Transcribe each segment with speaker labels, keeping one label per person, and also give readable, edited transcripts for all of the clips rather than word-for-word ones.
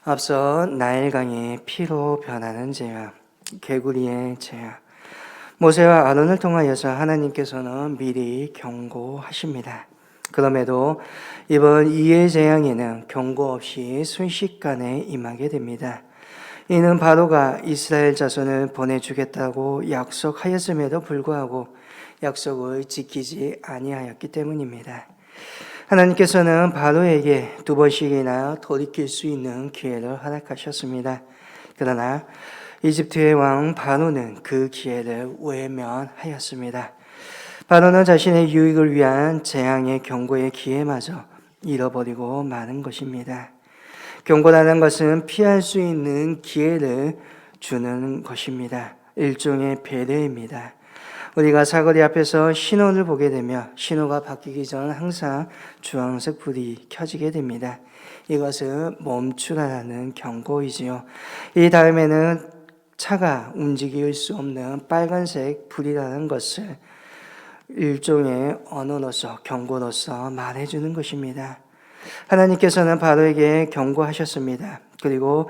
Speaker 1: 앞서 나일강의 피로 변하는 재앙, 개구리의 재앙, 모세와 아론을 통하여서 하나님께서는 미리 경고하십니다. 그럼에도 이번 이의 재앙에는 경고 없이 순식간에 임하게 됩니다. 이는 바로가 이스라엘 자손을 보내주겠다고 약속하였음에도 불구하고 약속을 지키지 아니하였기 때문입니다. 하나님께서는 바로에게 2번씩이나 돌이킬 수 있는 기회를 허락하셨습니다. 그러나 이집트의 왕 바로는 그 기회를 외면하였습니다. 바로는 자신의 유익을 위한 재앙의 경고의 기회마저 잃어버리고 마는 것입니다. 경고라는 것은 피할 수 있는 기회를 주는 것입니다. 일종의 배려입니다. 우리가 사거리 앞에서 신호를 보게 되면 신호가 바뀌기 전 항상 주황색 불이 켜지게 됩니다. 이것은 멈추라는 경고이지요. 이 다음에는 차가 움직일 수 없는 빨간색 불이라는 것을 일종의 언어로서 경고로서 말해주는 것입니다. 하나님께서는 바로에게 경고하셨습니다. 그리고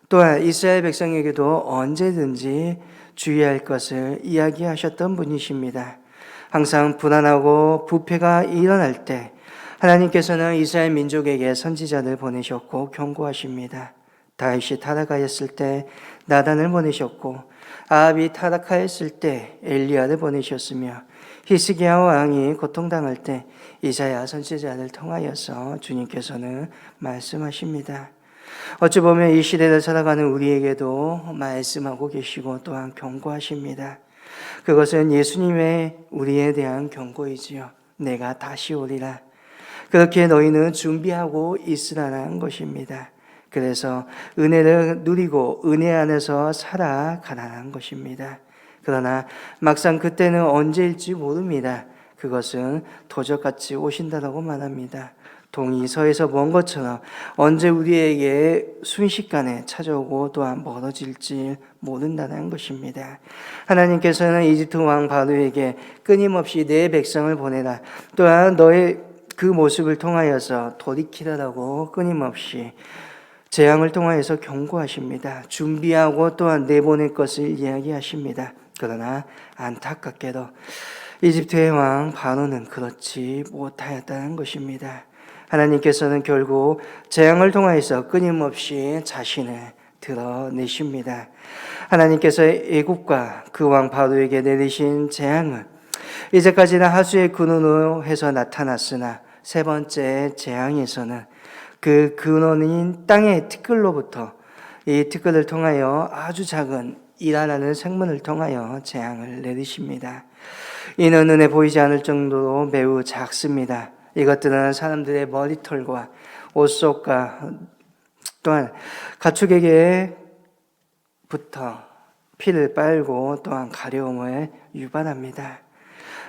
Speaker 1: 또한 이스라엘 백성에게도 언제든지 주의할 것을 이야기하셨던 분이십니다. 항상 불안하고 부패가 일어날 때 하나님께서는 이스라엘 민족에게 선지자를 보내셨고 경고하십니다. 다윗이 타락하였을 때 나단을 보내셨고 아합이 타락하였을 때 엘리야를 보내셨으며 히스기야 왕이 고통당할 때 이사야 선지자를 통하여서 주님께서는 말씀하십니다. 어찌 보면 이 시대를 살아가는 우리에게도 말씀하고 계시고 또한 경고하십니다. 그것은 예수님의 우리에 대한 경고이지요. 내가 다시 오리라. 그렇게 너희는 준비하고 있으라는 것입니다. 그래서 은혜를 누리고 은혜 안에서 살아가라는 것입니다. 그러나 막상 그때는 언제일지 모릅니다. 그것은 도적같이 오신다라고 말합니다. 동이 서에서 먼 것처럼 언제 우리에게 순식간에 찾아오고 또한 멀어질지 모른다는 것입니다. 하나님께서는 이집트 왕 바로에게 끊임없이 내 백성을 보내라. 또한 너의 그 모습을 통하여서 돌이키라라고 끊임없이 재앙을 통하여서 경고하십니다. 준비하고 또한 내보낼 것을 이야기하십니다. 그러나 안타깝게도 이집트의 왕 바로는 그렇지 못하였다는 것입니다. 하나님께서는 결국 재앙을 통하여서 끊임없이 자신을 드러내십니다. 하나님께서 애국과 그 왕 바로에게 내리신 재앙은 이제까지는 하수의 근원으로 해서 나타났으나 세 번째 재앙에서는 그 근원인 땅의 티끌로부터 이 티끌을 통하여 아주 작은 이라라는 생물을 통하여 재앙을 내리십니다. 이는 눈에 보이지 않을 정도로 매우 작습니다. 이것들은 사람들의 머리털과 옷속과 또한 가축에게부터 피를 빨고 또한 가려움을 유발합니다.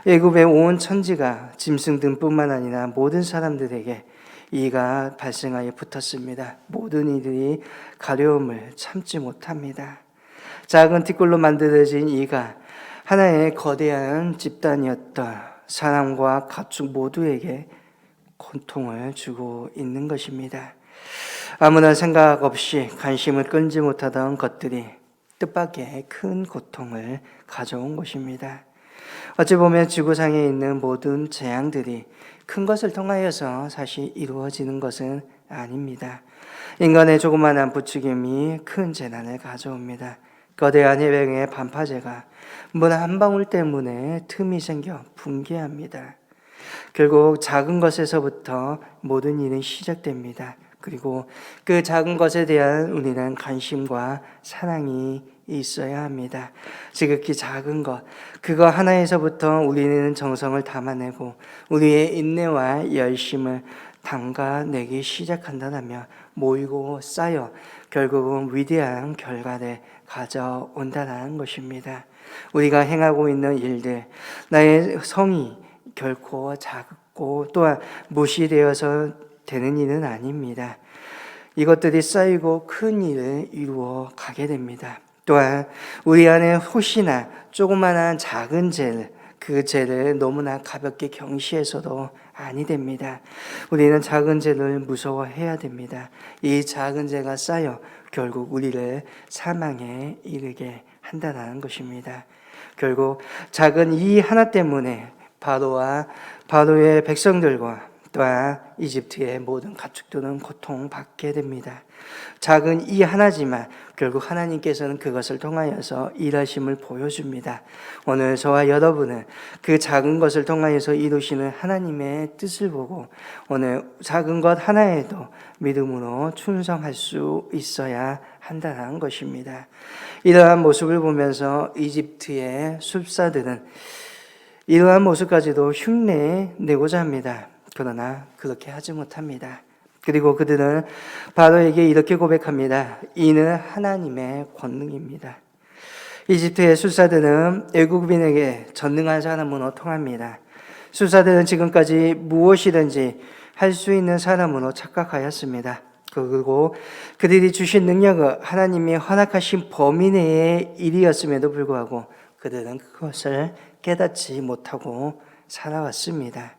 Speaker 1: 애굽의 온 천지가 짐승들뿐만 아니라 모든 사람들에게 이가 발생하여 붙었습니다. 모든 이들이 가려움을 참지 못합니다. 작은 티끌로 만들어진 이가 하나의 거대한 집단이었던 사람과 가축 모두에게 고통을 주고 있는 것입니다. 아무런 생각 없이 관심을 끌지 못하던 것들이 뜻밖의 큰 고통을 가져온 것입니다. 어찌 보면 지구상에 있는 모든 재앙들이 큰 것을 통하여서 사실 이루어지는 것은 아닙니다. 인간의 조그마한 부추김이 큰 재난을 가져옵니다. 거대한 해병의 반파제가 물 한 방울 때문에 틈이 생겨 붕괴합니다. 결국 작은 것에서부터 모든 일은 시작됩니다. 그리고 그 작은 것에 대한 우리는 관심과 사랑이 있어야 합니다. 지극히 작은 것, 그거 하나에서부터 우리는 정성을 담아내고 우리의 인내와 열심을 담가내기 시작한다면 모이고 쌓여 결국은 위대한 결과를 가져온다는 것입니다. 우리가 행하고 있는 일들, 나의 성이 결코 작고 또한 무시되어서 되는 일은 아닙니다. 이것들이 쌓이고 큰 일을 이루어 가게 됩니다. 또한 우리 안에 혹시나 조그마한 작은 죄를 그 죄를 너무나 가볍게 경시해서도 아니 됩니다. 우리는 작은 죄를 무서워해야 됩니다. 이 작은 죄가 쌓여 결국 우리를 사망에 이르게 한다는 것입니다. 결국 작은 이 하나 때문에 바로의 백성들과 또한 이집트의 모든 가축들은 고통받게 됩니다. 작은 이 하나지만 결국 하나님께서는 그것을 통하여서 일하심을 보여줍니다. 오늘 저와 여러분은 그 작은 것을 통하여서 이루시는 하나님의 뜻을 보고 오늘 작은 것 하나에도 믿음으로 충성할 수 있어야 한다는 것입니다. 이러한 모습을 보면서 이집트의 술사들은 이러한 모습까지도 흉내내고자 합니다. 그러나 그렇게 하지 못합니다. 그리고 그들은 바로에게 이렇게 고백합니다. 이는 하나님의 권능입니다. 이집트의 술사들은 애국인에게 전능한 사람으로 통합니다. 술사들은 지금까지 무엇이든지 할 수 있는 사람으로 착각하였습니다. 그리고 그들이 주신 능력은 하나님이 허락하신 범위 내의 일이었음에도 불구하고 그들은 그것을 깨닫지 못하고 살아왔습니다.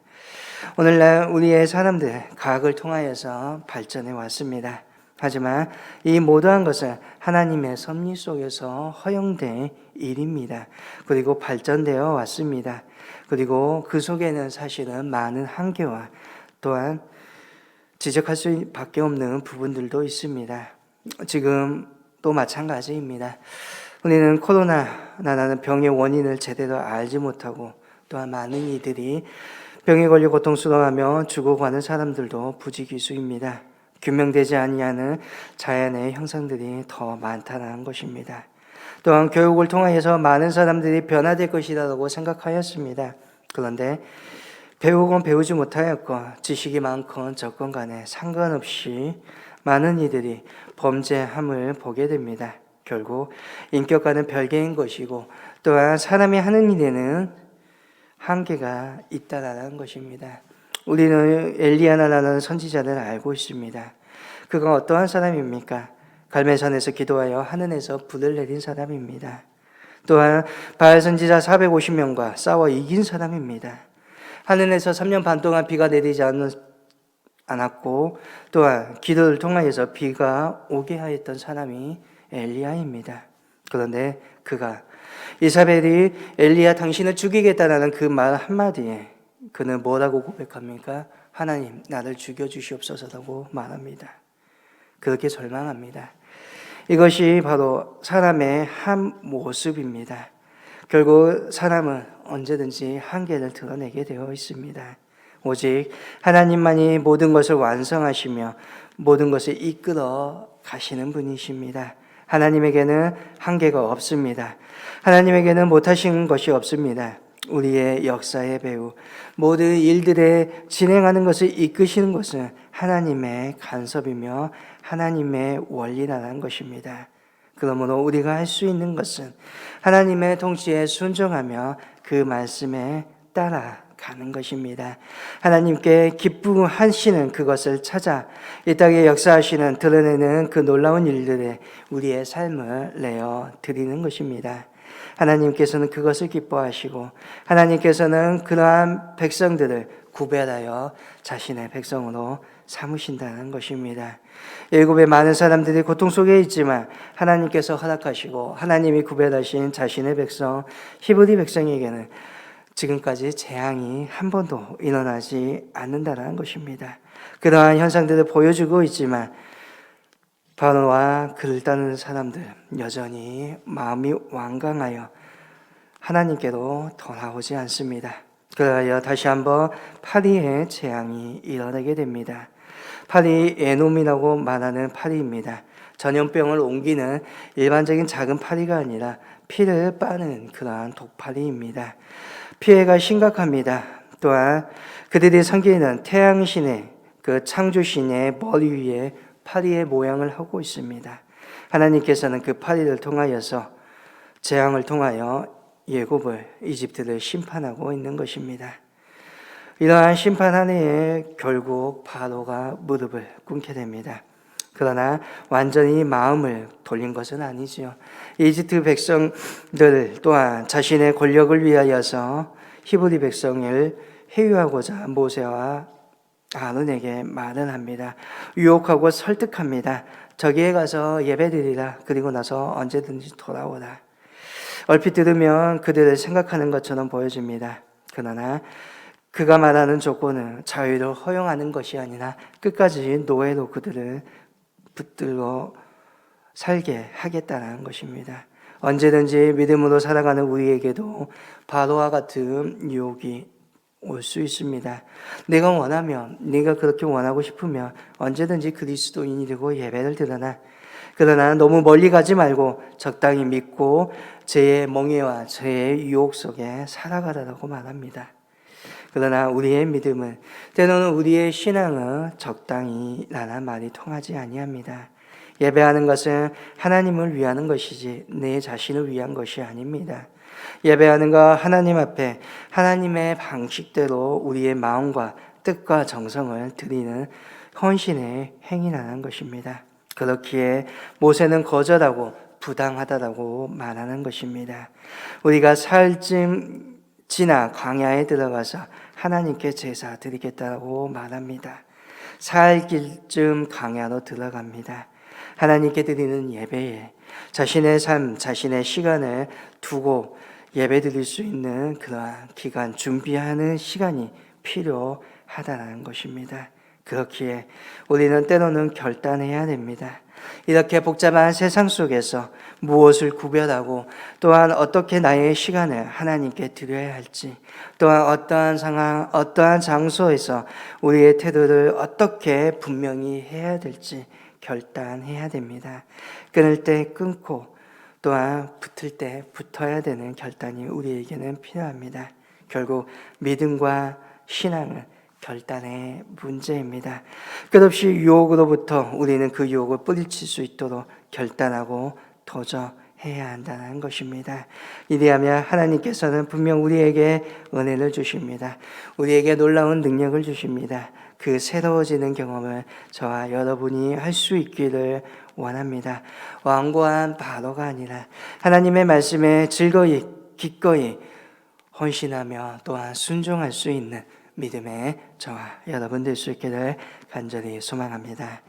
Speaker 1: 오늘날 우리의 사람들 과학을 통하여서 발전해 왔습니다. 하지만 이 모든 것은 하나님의 섭리 속에서 허용된 일입니다. 그리고 발전되어 왔습니다. 그리고 그 속에는 사실은 많은 한계와 또한 지적할 수밖에 없는 부분들도 있습니다. 지금 또 마찬가지입니다. 우리는 코로나라는 병의 원인을 제대로 알지 못하고 또한 많은 이들이 병에 걸려 고통스러워하며 죽어가는 사람들도 부지기수입니다. 규명되지 아니하는 자연의 형상들이 더 많다는 것입니다. 또한 교육을 통하여서 많은 사람들이 변화될 것이라고 생각하였습니다. 그런데 배우건 배우지 못하였건 지식이 많건 적건 간에 상관없이 많은 이들이 범죄함을 보게 됩니다. 결국 인격과는 별개인 것이고 또한 사람이 하는 일에는 한계가 있다라는 것입니다. 우리는 엘리야나라는 선지자를 알고 있습니다. 그가 어떠한 사람입니까? 갈멜산에서 기도하여 하늘에서 불을 내린 사람입니다. 또한 바알 선지자 450명과 싸워 이긴 사람입니다. 하늘에서 3년 반 동안 비가 내리지 않았고 또한 기도를 통하여서 비가 오게 하였던 사람이 엘리야입니다. 그런데 그가 이사벨이 엘리야 당신을 죽이겠다라는 그 말 한마디에 그는 뭐라고 고백합니까? 하나님 나를 죽여주시옵소서라고 말합니다. 그렇게 절망합니다. 이것이 바로 사람의 한 모습입니다. 결국 사람은 언제든지 한계를 드러내게 되어 있습니다. 오직 하나님만이 모든 것을 완성하시며 모든 것을 이끌어 가시는 분이십니다. 하나님에게는 한계가 없습니다. 하나님에게는 못하신 것이 없습니다. 우리의 역사의 배우, 모든 일들에 진행하는 것을 이끄시는 것은 하나님의 간섭이며 하나님의 원리라는 것입니다. 그러므로 우리가 할 수 있는 것은 하나님의 통치에 순종하며 그 말씀에 따라가는 것입니다. 하나님께 기뻐하시는 그것을 찾아 이 땅에 역사하시는 드러내는 그 놀라운 일들에 우리의 삶을 내어 드리는 것입니다. 하나님께서는 그것을 기뻐하시고 하나님께서는 그러한 백성들을 구별하여 자신의 백성으로 삼으신다는 것입니다. 애굽의 많은 사람들이 고통 속에 있지만 하나님께서 허락하시고 하나님이 구별하신 자신의 백성 히브리 백성에게는 지금까지 재앙이 한 번도 일어나지 않는다는 것입니다. 그러한 현상들을 보여주고 있지만 바로와 그를 따르는 사람들 여전히 마음이 완강하여 하나님께로 돌아오지 않습니다. 그러하여 다시 한번 파리의 재앙이 일어나게 됩니다. 파리 에놈이라고 말하는 파리입니다. 전염병을 옮기는 일반적인 작은 파리가 아니라 피를 빠는 그러한 독파리입니다. 피해가 심각합니다. 또한 그들이 섬기는 태양신의 그 창조신의 머리 위에 파리의 모양을 하고 있습니다. 하나님께서는 그 파리를 통하여서 재앙을 통하여 예굽을 이집트를 심판하고 있는 것입니다. 이러한 심판 안에 결국 바로가 무릎을 꿇게 됩니다. 그러나 완전히 마음을 돌린 것은 아니지요. 이집트 백성들 또한 자신의 권력을 위하여서 히브리 백성을 회유하고자 모세와 아론에게 말을 합니다. 유혹하고 설득합니다. 저기에 가서 예배드리라. 그리고 나서 언제든지 돌아오라. 얼핏 들으면 그들을 생각하는 것처럼 보여집니다. 그러나 그가 말하는 조건은 자유를 허용하는 것이 아니라 끝까지 노예로 그들을 붙들고 살게 하겠다는 것입니다. 언제든지 믿음으로 살아가는 우리에게도 바로와 같은 유혹이 올 수 있습니다. 내가 원하면, 네가 그렇게 원하고 싶으면 언제든지 그리스도인이 되고 예배를 드러나. 그러나 너무 멀리 가지 말고 적당히 믿고 죄의 멍에와 죄의 유혹 속에 살아가라고 말합니다. 그러나 우리의 믿음은, 때로는 우리의 신앙은 적당히라는 말이 통하지 아니합니다. 예배하는 것은 하나님을 위하는 것이지 내 자신을 위한 것이 아닙니다. 예배하는 것, 하나님 앞에 하나님의 방식대로 우리의 마음과 뜻과 정성을 드리는 헌신의 행위라는 것입니다. 그렇기에 모세는 거절하고 부당하다라고 말하는 것입니다. 우리가 살쯤 지나 광야에 들어가서 하나님께 제사 드리겠다고 말합니다. 살 길쯤 광야로 들어갑니다. 하나님께 드리는 예배에 자신의 삶, 자신의 시간을 두고 예배 드릴 수 있는 그러한 기간, 준비하는 시간이 필요하다는 것입니다. 그렇기에 우리는 때로는 결단해야 됩니다. 이렇게 복잡한 세상 속에서 무엇을 구별하고 또한 어떻게 나의 시간을 하나님께 드려야 할지, 또한 어떠한 상황, 어떠한 장소에서 우리의 태도를 어떻게 분명히 해야 될지 결단해야 됩니다. 끊을 때 끊고 또한 붙을 때 붙어야 되는 결단이 우리에게는 필요합니다. 결국 믿음과 신앙은 결단의 문제입니다. 끝없이 유혹으로부터 우리는 그 유혹을 뿌리칠 수 있도록 결단하고 도전해야 한다는 것입니다. 이리하면 하나님께서는 분명 우리에게 은혜를 주십니다. 우리에게 놀라운 능력을 주십니다. 그 새로워지는 경험을 저와 여러분이 할 수 있기를 원합니다. 완고한 바로가 아니라 하나님의 말씀에 즐거이 기꺼이 헌신하며 또한 순종할 수 있는 믿음의 저와 여러분 될 수 있기를 간절히 소망합니다.